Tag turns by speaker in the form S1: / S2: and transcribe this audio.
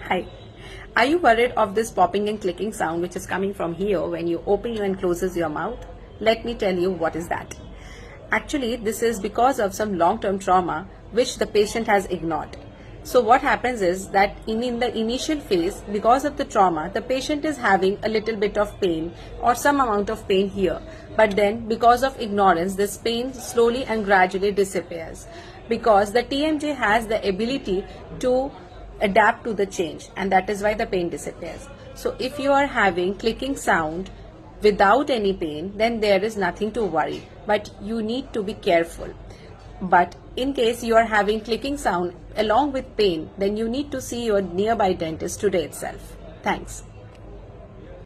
S1: Hi. Are you worried of this popping and clicking sound which is coming from here when you open and closes your mouth? Let me tell you what is that. Actually, this is because of some long-term trauma which the patient has ignored. So what happens is that in the initial phase, because of the trauma, the patient is having a little bit of pain or some amount of pain here. But then because of ignorance, this pain slowly and gradually disappears because the TMJ has the ability to adapt to the change, and that is why the pain disappears. So if you are having clicking sound without any pain, then there is nothing to worry, but you need to be careful. But in case you are having clicking sound along with pain, then you need to see your nearby dentist today itself. Thanks.